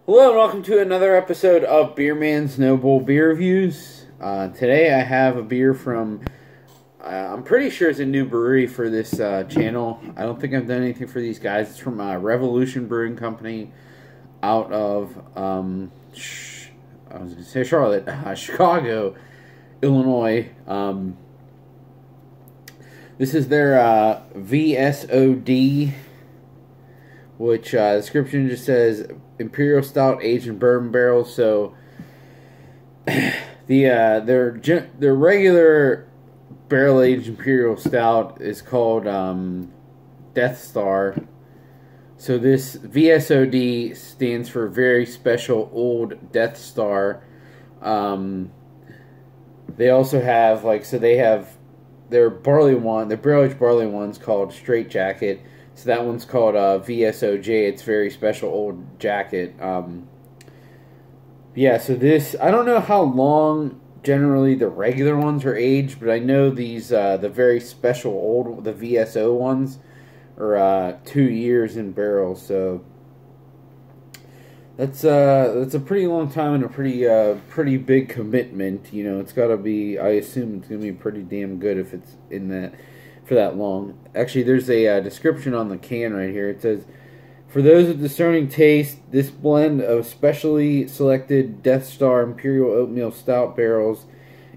Hello and welcome to another episode of Beer Man's Noble Beer Reviews. Today I have a beer from, I'm pretty sure it's a new brewery for this channel. I don't think I've done anything for these guys. It's from Revolution Brewing Company out of, I was going to say Charlotte, Chicago, Illinois. This is their V.S.O.D, which description just says Imperial Stout aged in bourbon barrels. So their regular barrel aged Imperial Stout is called Death Star. So this V.S.O.D stands for Very Special Old Death Star. They also have they have their barley one, their barrel aged barley one's called Straight Jacket. So that one's called V.S.O.J. It's Very Special Old Jacket. Yeah, so this, I don't know how long generally the regular ones are aged, but I know these, the Very Special Old, the V.S.O. ones, are 2 years in barrels. So that's a pretty long time and a pretty big commitment. You know, it's got to be, I assume it's going to be pretty damn good if it's in that for that long. Actually, there's a description on the can right here. It says, for those with discerning taste, this blend of specially selected Death Star Imperial Oatmeal Stout barrels,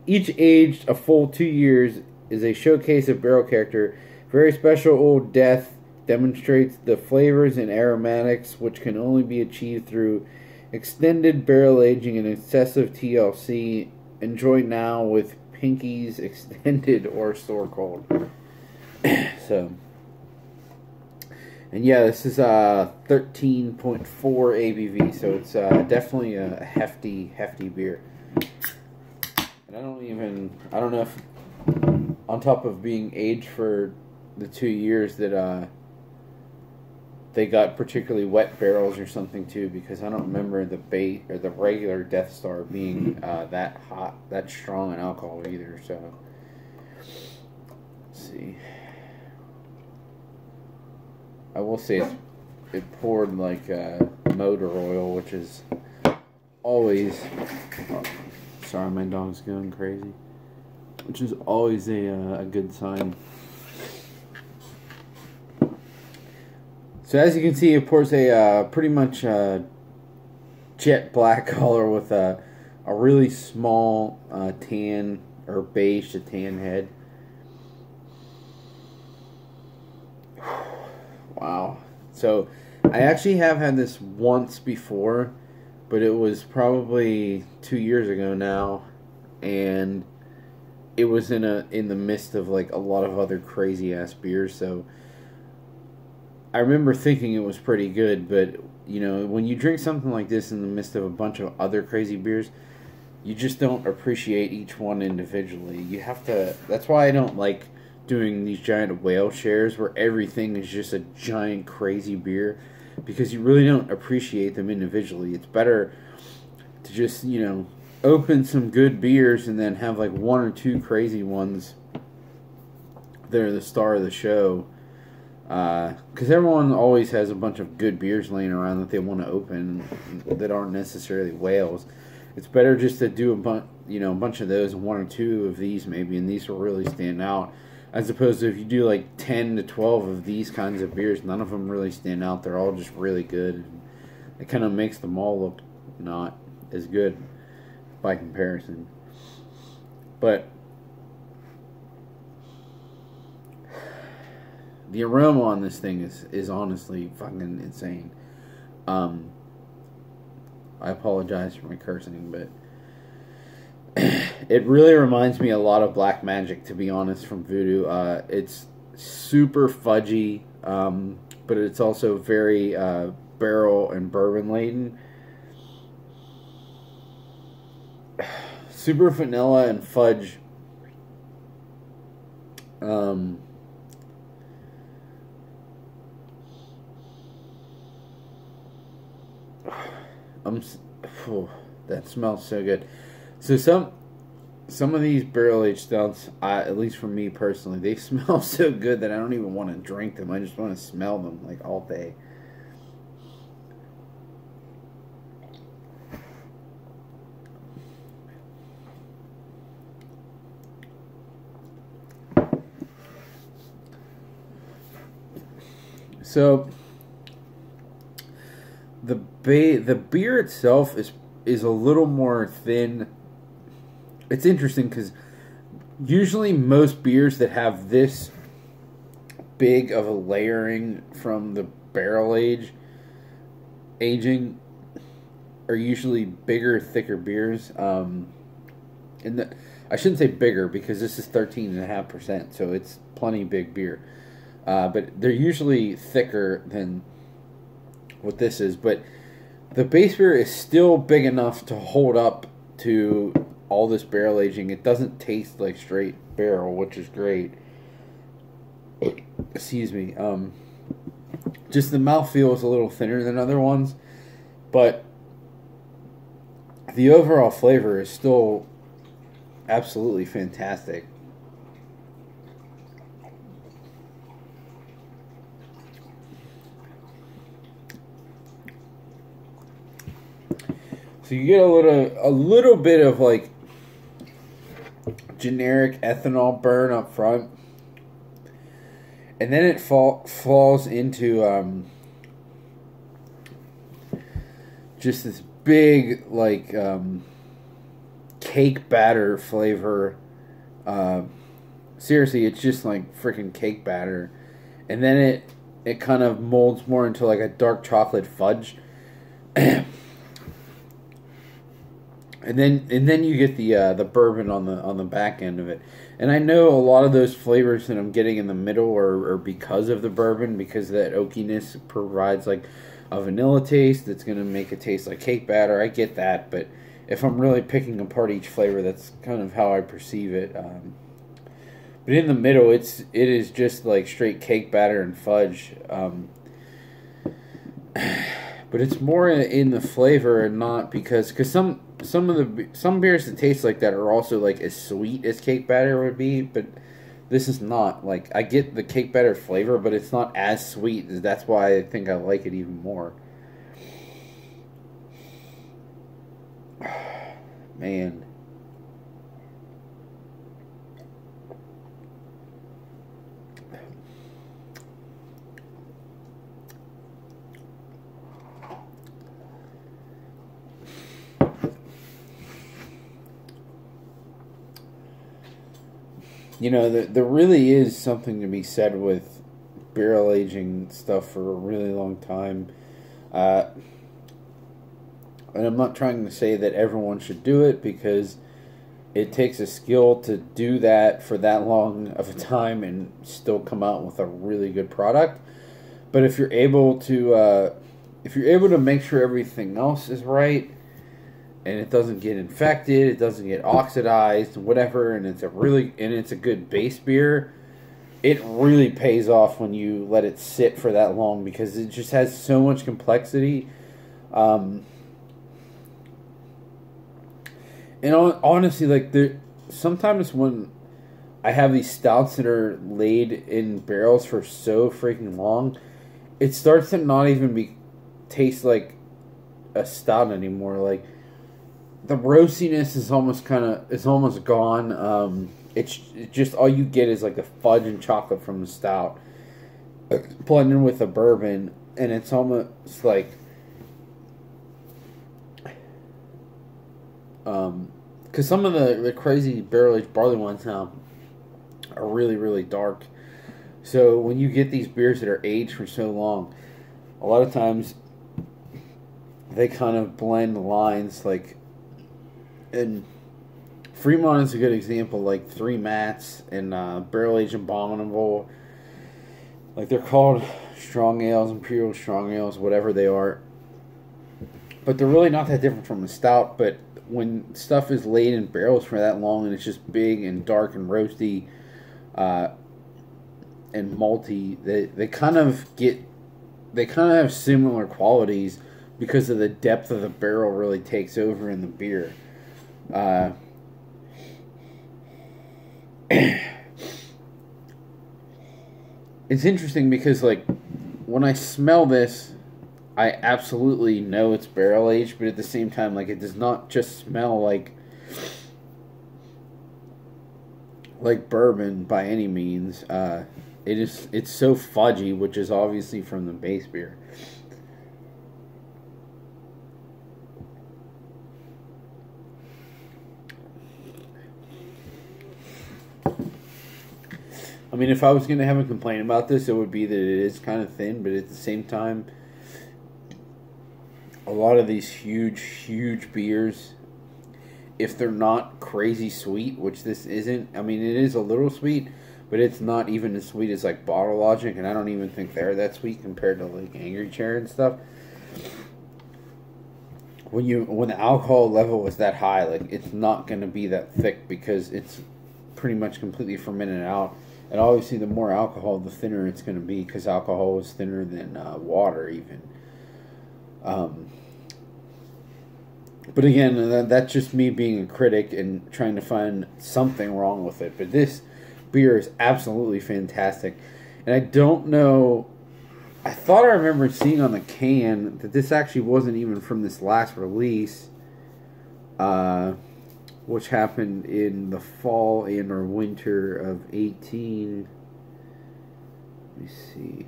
each aged a full 2 years, is a showcase of barrel character. Very Special Old Death demonstrates the flavors and aromatics which can only be achieved through extended barrel aging and excessive TLC. Enjoy now with Pinky's Extended or Store Cold. So, and yeah, this is 13.4 ABV, so it's definitely a hefty beer. And I don't know if on top of being aged for the 2 years that they got particularly wet barrels or something too, because I don't remember the regular Death Star being that hot, that strong in alcohol either. So let's see. I will say it poured like motor oil, which is always, sorry, my dog's going crazy, which is always a good sign. So as you can see, it pours a pretty much jet black color with a really small tan or beige to tan head. Wow. So I actually have had this once before, but it was probably 2 years ago now, and it was in the midst of like a lot of other crazy ass beers. So I remember thinking it was pretty good, but you know, when you drink something like this in the midst of a bunch of other crazy beers, you just don't appreciate each one individually. You have to. That's why I don't like doing these giant whale shares where everything is just a giant crazy beer, because you really don't appreciate them individually. It's better to just, you know, open some good beers and then have like one or two crazy ones that are the star of the show, because everyone always has a bunch of good beers laying around that they want to open that aren't necessarily whales. It's better just to do a bunch of those and one or two of these maybe, and these will really stand out. As opposed to if you do like 10 to 12 of these kinds of beers, none of them really stand out. They're all just really good. And it kind of makes them all look not as good by comparison. But the aroma on this thing is honestly fucking insane. I apologize for my cursing, but it really reminds me a lot of Black Magic, to be honest, from Voodoo. It's super fudgy, but it's also very barrel and bourbon laden. Super vanilla and fudge. That smells so good. So some of these barrel-aged stouts, at least for me personally, they smell so good that I don't even want to drink them. I just want to smell them like all day. So the beer itself is a little more thin. It's interesting because usually most beers that have this big of a layering from the barrel aging are usually bigger, thicker beers. I shouldn't say bigger because this is 13.5%, so it's plenty big beer. But they're usually thicker than what this is. But the base beer is still big enough to hold up to all this barrel aging. It doesn't taste like straight barrel, which is great. Excuse me. Just the mouthfeel is a little thinner than other ones, but the overall flavor is still absolutely fantastic. So you get a little bit of like generic ethanol burn up front, and then it falls into just this big like cake batter flavor. Seriously, it's just like freaking cake batter, and then it kind of molds more into like a dark chocolate fudge. And then you get the bourbon on the back end of it. And I know a lot of those flavors that I'm getting in the middle are because of the bourbon, because that oakiness provides like a vanilla taste that's going to make it taste like cake batter. I get that, but if I'm really picking apart each flavor, that's kind of how I perceive it. But in the middle, it is just like straight cake batter and fudge. But it's more in the flavor and not because some beers that taste like that are also like as sweet as cake batter would be, but this is not. Like, I get the cake batter flavor, but it's not as sweet. That's why I think I like it even more. Man. You know, there really is something to be said with barrel aging stuff for a really long time. And I'm not trying to say that everyone should do it, because it takes a skill to do that for that long of a time and still come out with a really good product. But if you're able to make sure everything else is right, and it doesn't get infected, it doesn't get oxidized, whatever, and it's a good base beer, it really pays off when you let it sit for that long, because it just has so much complexity. And honestly, like, sometimes when I have these stouts that are laid in barrels for so freaking long, it starts to not even taste like a stout anymore. Like, the roastiness is almost gone. It's just all you get is like the fudge and chocolate from the stout blended with the bourbon, and it's almost like because some of the crazy barrel-aged barley wines now are really, really dark. So when you get these beers that are aged for so long, a lot of times they kind of blend lines, like, and Fremont is a good example, like Three Mats and Barrel Aged Abominable. Like, they're called strong ales, Imperial strong ales, whatever they are. But they're really not that different from a stout. But when stuff is laid in barrels for that long and it's just big and dark and roasty and malty, they kind of have similar qualities because of the depth of the barrel really takes over in the beer. It's interesting because, like, when I smell this, I absolutely know it's barrel aged, but at the same time, like, it does not just smell like bourbon by any means. It's so fudgy, which is obviously from the base beer. I mean, if I was going to have a complaint about this, it would be that it is kind of thin, but at the same time, a lot of these huge beers, if they're not crazy sweet, which this isn't, I mean, it is a little sweet, but it's not even as sweet as, like, Bottle Logic, and I don't even think they're that sweet compared to, like, Angry Chair and stuff. When the alcohol level is that high, like, it's not going to be that thick because it's pretty much completely fermented out. And obviously, the more alcohol, the thinner it's going to be, because alcohol is thinner than water, even. But again, that's just me being a critic and trying to find something wrong with it. But this beer is absolutely fantastic. And I don't know, I thought I remember seeing on the can that this actually wasn't even from this last release, which happened in the fall and or winter of 18. Let me see.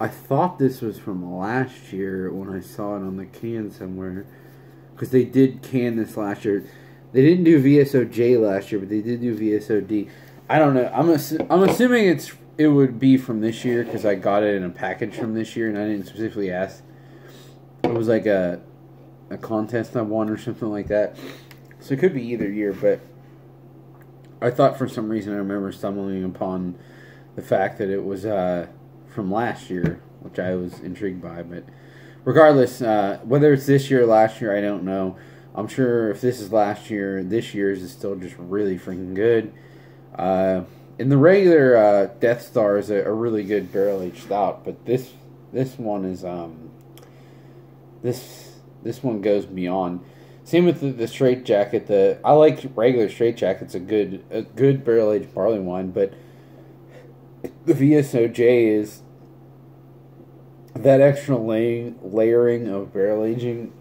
I thought this was from last year when I saw it on the can somewhere, because they did can this last year. They didn't do V.S.O.J last year, but they did do V.S.O.D. I don't know. I'm assuming it would be from this year, because I got it in a package from this year, and I didn't specifically ask. It was like a contest I won or something like that. So it could be either year, but I thought for some reason I remember stumbling upon the fact that it was from last year, which I was intrigued by. But regardless, whether it's this year or last year, I don't know. I'm sure if this is last year, this year's is still just really freaking good. And the regular Death Star is a really good barrel-aged stout, but this one is this one goes beyond. Same with the straight jacket. I like regular straight jackets, a good barrel aged barley wine, but the V.S.O.J is that extra layering of barrel aging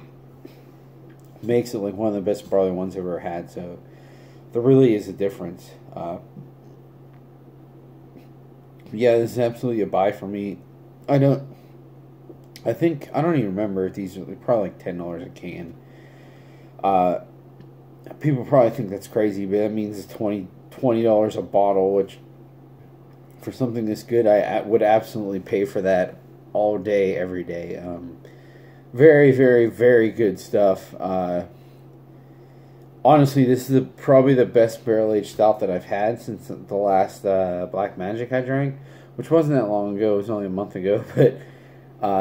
makes it like one of the best barley wines I've ever had. So there really is a difference. Yeah, this is absolutely a buy for me. I don't even remember if these are probably like $10 a can. People probably think that's crazy, but that means it's $20 a bottle, which for something this good, I would absolutely pay for that all day, every day. Very, very, very good stuff. Honestly, this is probably the best barrel-aged stout that I've had since the last Black Magic I drank, which wasn't that long ago. It was only a month ago, but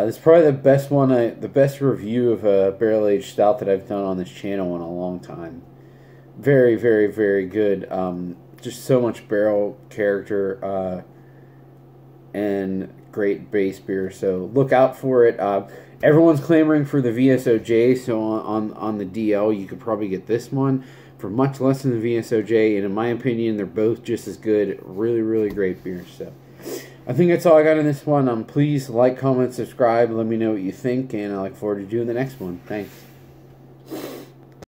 this is probably the best one, the best review of a barrel-aged stout that I've done on this channel in a long time. Very, very, very good. Just so much barrel character and great base beer. So look out for it. Everyone's clamoring for the V.S.O.J, so on the DL you could probably get this one for much less than the V.S.O.J, and in my opinion they're both just as good. Really, really great beers. So I think that's all I got in this one. Please like, comment, subscribe, let me know what you think, and I look forward to doing the next one. Thanks.